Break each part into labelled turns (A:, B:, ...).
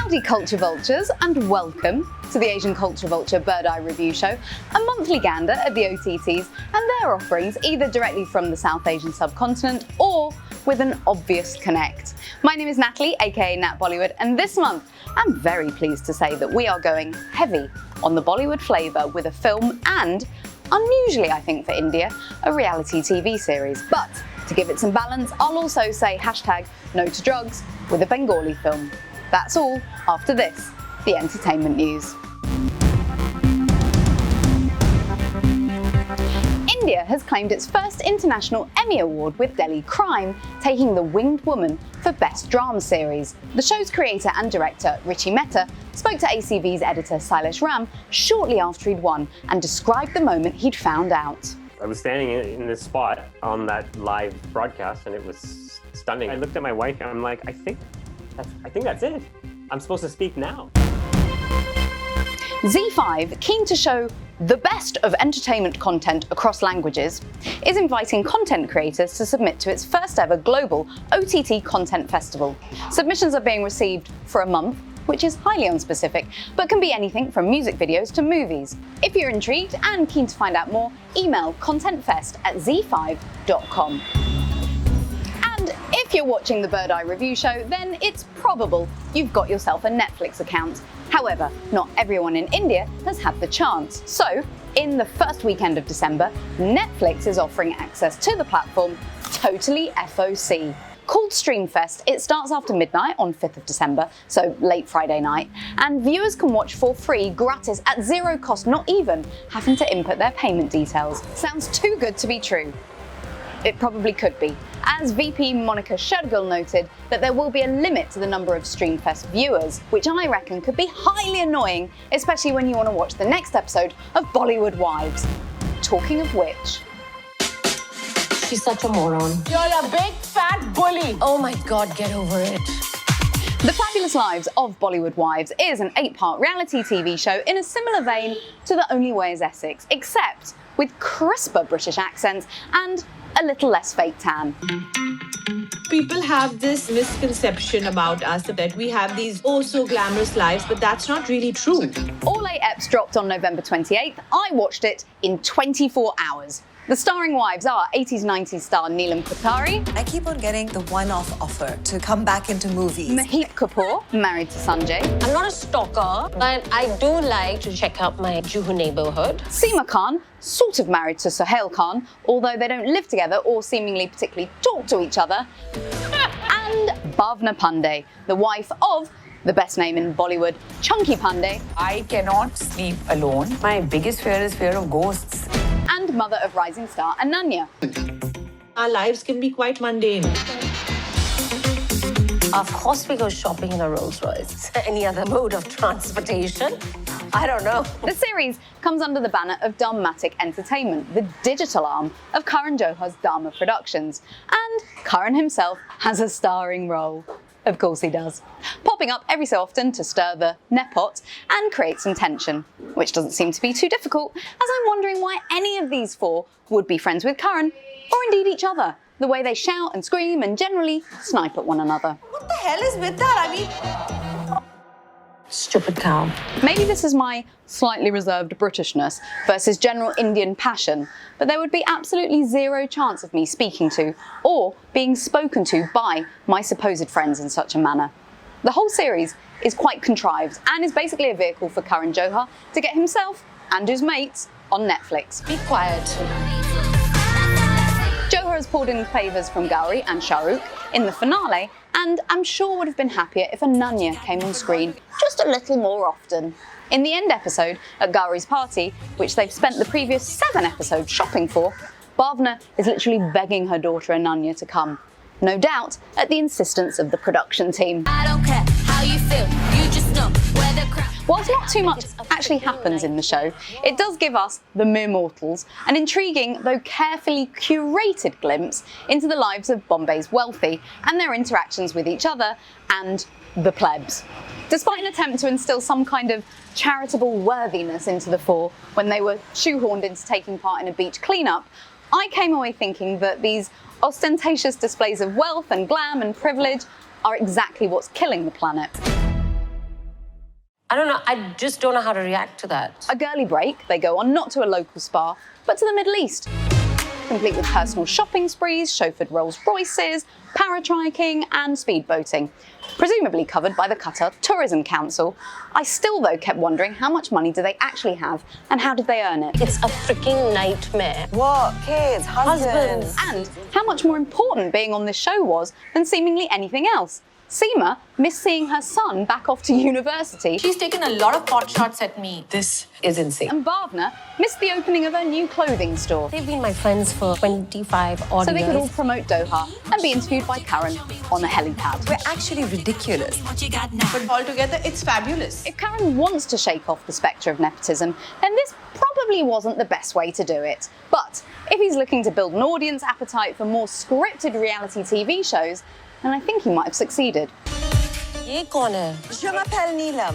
A: Howdy culture vultures, and welcome to the Asian Culture Vulture Bird Eye Review Show, a monthly gander at the OTTs and their offerings either directly from the South Asian subcontinent or with an obvious connect. My name is Natalie, aka Nat Bollywood, and this month I'm very pleased to say that we are going heavy on the Bollywood flavour with a film and, unusually I think for India, a reality TV series. But to give it some balance, I'll also say hashtag no to drugs with a Bengali film. That's all after this, the entertainment news. India has claimed its first international Emmy Award with Delhi Crime, taking The Winged Woman for Best Drama Series. The show's creator and director, Richie Mehta, spoke to ACV's editor Sailesh Ram shortly after he'd won and described the moment he'd found out.
B: I was standing in this spot on that live broadcast and it was stunning. I looked at my wife and I'm like, I think that's it. I'm supposed to speak now.
A: Z5, keen to show the best of entertainment content across languages, is inviting content creators to submit to its first ever global OTT Content Festival. Submissions are being received for a month, which is highly unspecific, but can be anything from music videos to movies. If you're intrigued and keen to find out more, email contentfest@z5.com. And if you're watching the Bird Eye Review Show, then it's probable you've got yourself a Netflix account. However, not everyone in India has had the chance. So, in the first weekend of December, Netflix is offering access to the platform totally FOC. Called Streamfest, it starts after midnight on 5th of December, so late Friday night, and viewers can watch for free, gratis, at zero cost, not even having to input their payment details. Sounds too good to be true. It probably could be, as VP Monica Shergill noted that there will be a limit to the number of Streamfest viewers, which I reckon could be highly annoying, especially when you want to watch the next episode of Bollywood Wives. Talking of which...
C: She's such a moron.
D: You're a big fat bully.
C: Oh my God, get over it.
A: The Fabulous Lives of Bollywood Wives is an 8-part reality TV show in a similar vein to The Only Way is Essex, except with crisper British accents and a little less fake tan.
D: People have this misconception about us that we have these oh so glamorous lives, but that's not really true.
A: All 8 eps dropped on November 28th. I watched it in 24 hours. The starring wives are 80s-90s star Neelam Kothari.
E: I keep on getting the one-off offer to come back into movies.
A: Mahit Kapoor, married to Sanjay.
C: I'm not a stalker, but I do like to check out my Juhu neighborhood.
A: Seema Khan, sort of married to Sohail Khan, although they don't live together or seemingly particularly talk to each other. And Bhavna Pandey, the wife of the best name in Bollywood, Chunky Pandey.
F: I cannot sleep alone. My biggest fear is fear of ghosts.
A: And mother of rising star Ananya.
D: Our lives can be quite mundane.
C: Of course we go shopping in a Rolls Royce. Any other mode of transportation? I don't know.
A: The series comes under the banner of Dharmatic Entertainment, the digital arm of Karan Johar's Dharma Productions. And Karan himself has a starring role. Of course he does. Popping up every so often to stir the nepot and create some tension, which doesn't seem to be too difficult, as I'm wondering why any of these 4 would be friends with Karan, or indeed each other, the way they shout and scream and generally snipe at one another.
E: What the hell is with that? I mean...
C: Stupid cow.
A: Maybe this is my slightly reserved Britishness versus general Indian passion, but there would be absolutely zero chance of me speaking to or being spoken to by my supposed friends in such a manner. The whole series is quite contrived and is basically a vehicle for Karan Johar to get himself and his mates on Netflix.
C: Be quiet.
A: Johar has pulled in favours from Gauri and Shah Rukh in the finale, and I'm sure would have been happier if Ananya came on screen just a little more often. In the end episode, at Gauri's party, which they've spent the previous 7 episodes shopping for, Bhavna is literally begging her daughter Ananya to come. No doubt at the insistence of the production team.
G: I don't care how you feel, you just know where the crowd...
A: Whilst not too much actually happens in the show, it does give us, the mere mortals, an intriguing though carefully curated glimpse into the lives of Bombay's wealthy and their interactions with each other and the plebs. Despite an attempt to instill some kind of charitable worthiness into the 4 when they were shoehorned into taking part in a beach cleanup, I came away thinking that these ostentatious displays of wealth and glam and privilege are exactly what's killing the planet.
C: I don't know. I just don't know how to react to that.
A: A girly break, they go on not to a local spa, but to the Middle East. Complete with personal shopping sprees, chauffeured Rolls Royces, paratriking and speedboating. Presumably covered by the Qatar Tourism Council. I still, though, kept wondering how much money do they actually have and how did they earn it?
C: It's a freaking nightmare.
E: What? Kids, husbands.
A: And how much more important being on this show was than seemingly anything else. Seema missed seeing her son back off to university.
F: She's taken a lot of pot shots at me.
C: This is insane.
A: And Bhavna missed the opening of her new clothing store.
C: They've been my friends for 25 odd
A: So they could all
C: years.
A: promote Doha and be interviewed by Karen on a helipad.
E: We're actually ridiculous.
D: But altogether, it's fabulous.
A: If Karen wants to shake off the spectre of nepotism, then this probably wasn't the best way to do it. But if he's looking to build an audience appetite for more scripted reality TV shows, then I think he might have succeeded.
C: Ye kaun hai?
E: Je m'appelle Neelam.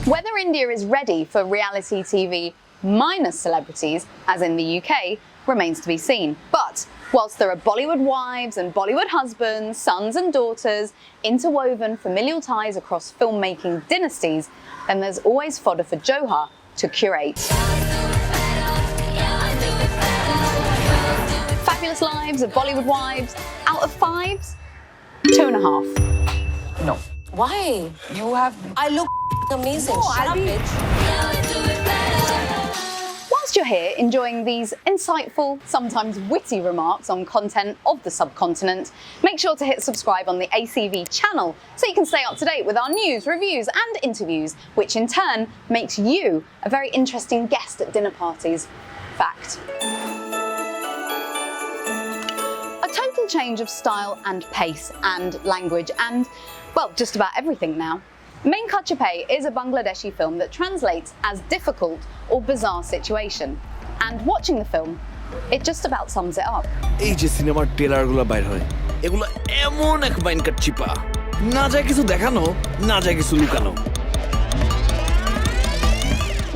A: Whether India is ready for reality TV minus celebrities, as in the UK, remains to be seen. But whilst there are Bollywood wives and Bollywood husbands, sons and daughters, interwoven familial ties across filmmaking dynasties, then there's always fodder for Johar to curate. Fabulous lives of Bollywood wives, out of 5s, 2.5.
F: No.
C: Why?
F: You have.
C: I look amazing. Shut up, bitch.
A: Whilst you're here enjoying these insightful, sometimes witty remarks on content of the subcontinent, make sure to hit subscribe on the ACV channel so you can stay up to date with our news, reviews and interviews, which in turn makes you a very interesting guest at dinner parties. Fact. A total change of style and pace and language and, well, just about everything now. Mainkar Chipay is a Bangladeshi film that translates as difficult or bizarre situation. And watching the film, it just about sums it up.
H: এই যে সিনেমার ট্রেলারগুলো বাইর হয় এগুলো এমন এক মাইনকার চিপা না যায় কিছু দেখানো না যায় কিছু লুকানো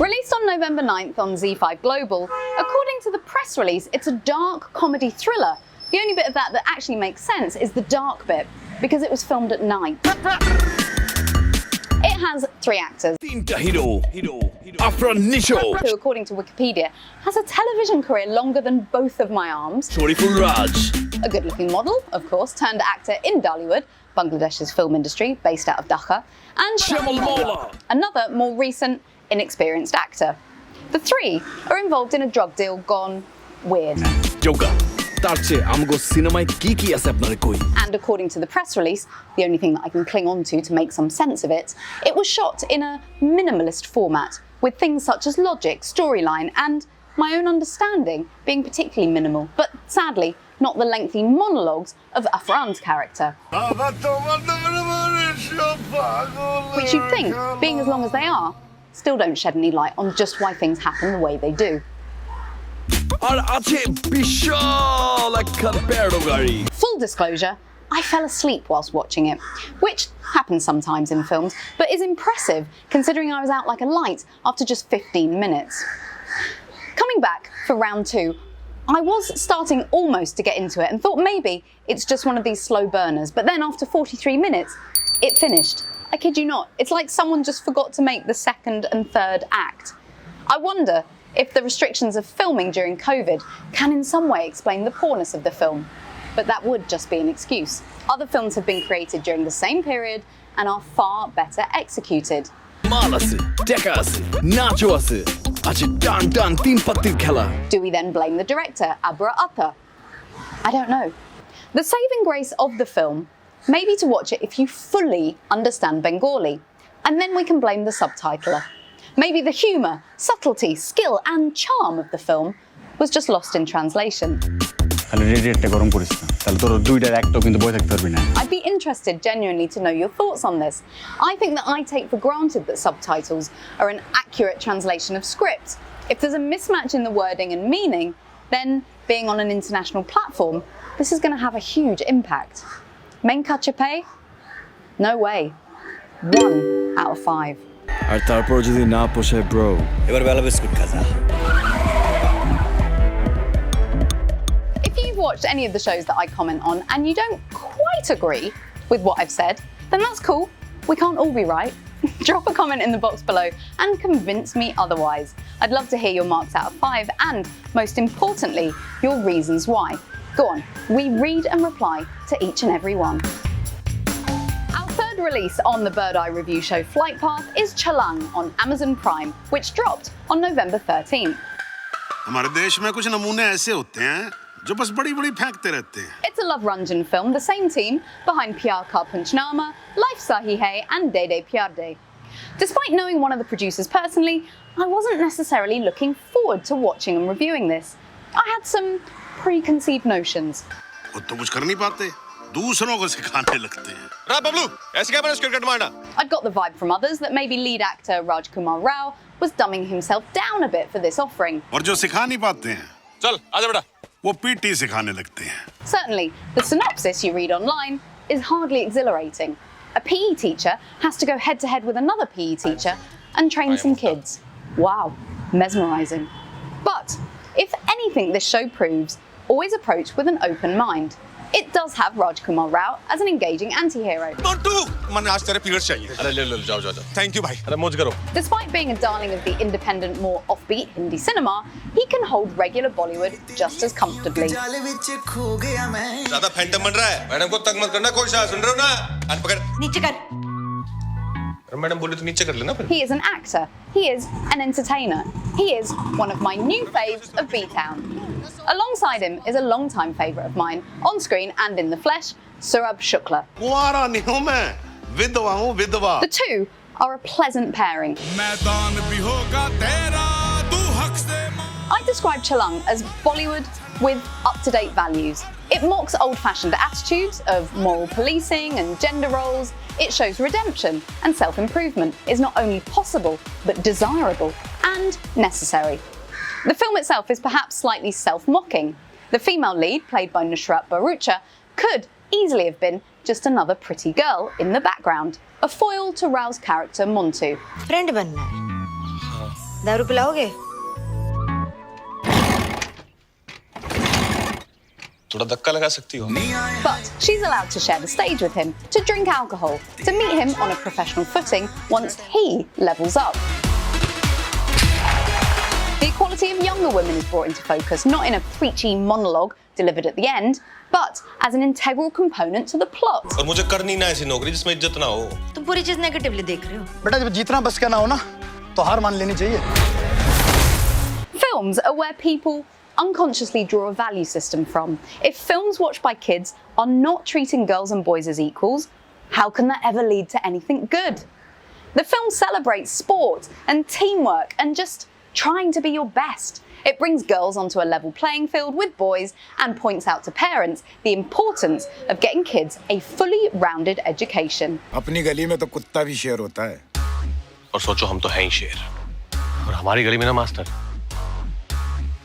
A: Released on November 9th on Z5 Global, according to the press release, it's a dark comedy thriller. The only bit of that actually makes sense is the dark bit, because it was filmed at night. It has 3 actors,
H: তিনটা hero Afran Nisho
A: who, according to Wikipedia, has a television career longer than both of my arms.
H: Shariful Raj
A: A good-looking model, of course, turned actor in Bollywood, Bangladesh's film industry, based out of Dhaka, and
H: Shamal Mola.
A: another more recent, inexperienced actor. The 3 are involved in a drug deal gone weird.
H: জোগা তার চেয়ে আমগো সিনেমায় কি আছে আপনারে কই
A: And according to the press release, the only thing that I can cling on to make some sense of it, it was shot in a minimalist format, with things such as logic, storyline, and my own understanding being particularly minimal, but sadly, not the lengthy monologues of Afran's character. Which you'd think, being as long as they are, still don't shed any light on just why things happen the way they do.
H: আর আছে বিশাল একখান প্যারো গাড়ি
A: Full disclosure, I fell asleep whilst watching it, which happens sometimes in films, but is impressive considering I was out like a light after just 15 minutes. Coming back for round 2, I was starting almost to get into it and thought maybe it's just one of these slow burners, but then after 43 minutes, it finished. I kid you not, it's like someone just forgot to make the 2nd and 3rd act. I wonder if the restrictions of filming during COVID can in some way explain the poorness of the film. But that would just be an excuse. Other films have been created during the same period and are far better executed.
H: মাল আছে টাকা আছে নাচও আছে আছে টান 3 পাত্তির খেলা
A: Do we then blame the director, Abra Atta? I don't know. The saving grace of the film may be to watch it if you fully understand Bengali, and then we can blame the subtitler. Maybe the humour, subtlety, skill and charm of the film was just lost in translation. I'd be interested genuinely to know your thoughts on this. I think that I take for granted that subtitles are an accurate translation of script. If there's a mismatch in the wording and meaning, then being on an international platform, this is going to have a huge impact. Mainkar Chipay? No way. 1 out of 5.
H: আর তারপর যদি না পোষায় bro এবার বেলা biscuit খাজা
A: If you've watched any of the shows that I comment on and you don't quite agree with what I've said, then that's cool. we can't all be right. Drop a comment in the box below and convince me otherwise. I'd love to hear your marks out of 5 and, most importantly, your reasons why. Go on, we read and reply to each and every one. Our third release on the Bird Eye review show Flight Path is Chhalaang on Amazon Prime, which dropped on November 13th.
I: हमारे देश में कुछ नमूने ऐसे होते हैं जो बस बड़ी-बड़ी फेंकते रहते हैं.
A: It's a love Ranjan film, the same team behind Pyar Ka Punchnama, Life Sahi Hai and De De Pyar De. Despite knowing one of the producers personally, I wasn't necessarily looking forward to watching and reviewing this. I had some preconceived notions.
I: खुद तो कुछ कर नहीं पाते, दूसरों को सिखाने लगते हैं.
J: रा बबलू, ऐसे क्या बना स्क्रिप्ट मारना?
A: I'd got the vibe from others that maybe lead actor Rajkumar Rao was dumbing himself down a bit for this offering.
I: और जो सिखा नहीं पाते हैं,
J: चल, आजा बेटा.
I: वो पीटी सिखाने लगते हैं.
A: Certainly, the synopsis you read online is hardly exhilarating. A PE teacher has to go head-to-head with another PE teacher and train some kids. Wow, mesmerising. But, if anything this show proves, always approach with an open mind. It does have Rajkumar Rao as an engaging anti-hero.
J: Montu, मैंने आज तेरे periods चाहिए. अरे ले जाओ. Thank you भाई. अरे मौज करो.
A: Despite being a darling of the independent, more offbeat Hindi cinema, he can hold regular Bollywood just as comfortably.
J: ज़्यादा फैंटम बन रहा है. मैडम को तंग मत करना, कोई शाह सुन रहे हो ना? हाथ पकड़.
C: नीचे कर.
J: मैडम बोले तो नीचे कर लेना फिर.
A: He is an actor. He is an entertainer. He is one of my new faves of B-Town. Alongside him is a long-time favourite of mine, on screen and in the flesh, Saurabh Shukla.
I: कुंवारा नहीं हूँ मैं, विधवा हूँ विधवा.
A: The two are a pleasant pairing. I describe Chhalaang as Bollywood with up-to-date values. It mocks old-fashioned attitudes of moral policing and gender roles. It shows redemption and self-improvement is not only possible, but desirable and necessary. The film itself is perhaps slightly self-mocking. The female lead, played by Nusrat Bharucha, could easily have been just another pretty girl in the background, a foil to Rao's character Montu.
C: Friend बनना है. दारू पिलाओगे?
J: थोड़ा धक्का लगा सकती हो.
A: But she's allowed to share the stage with him, to drink alcohol, to meet him on a professional footing once he levels up. The equality of younger women is brought into focus, not in a preachy monologue delivered at the end, but as an integral component to the plot.
J: और मुझे करनी ना ऐसी नौकरी जिसमें इज्जत ना हो.
C: तुम पूरी चीज नेगेटिवली देख रहे हो.
K: बेटा जब जीतना बस का ना हो ना, तो हार मान लेनी चाहिए.
A: Films are where people unconsciously draw a value system from. If films watched by kids are not treating girls and boys as equals, how can that ever lead to anything good? The film celebrates sport and teamwork and just trying to be your best. It brings girls onto a level playing field with boys and points out to parents the importance of getting kids a fully rounded education.
K: अपनी गली में तो कुत्ता भी शेर होता है.
J: और सोचो हम तो हैं ही शेर. और हमारी गली में ना मास्टर.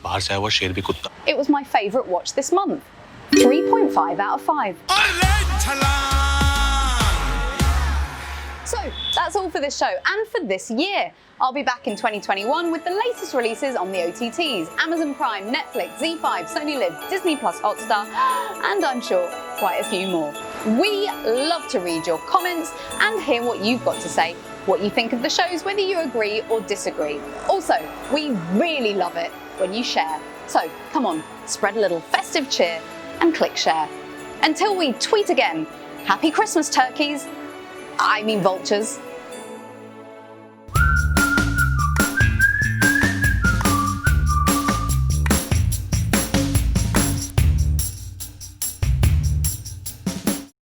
J: बाहर से आया हुआ शेर भी कुत्ता.
A: It was my favourite watch this month. 3.5 out of 5. So, that's all for this show and for this year. I'll be back in 2021 with the latest releases on the OTTs, Amazon Prime, Netflix, Z5, Sony Live, Disney Plus Hotstar, and I'm sure quite a few more. We love to read your comments and hear what you've got to say, what you think of the shows, whether you agree or disagree. Also, we really love it when you share. So, come on, spread a little festive cheer and click share. Until we tweet again, happy Christmas, turkeys. I mean vultures.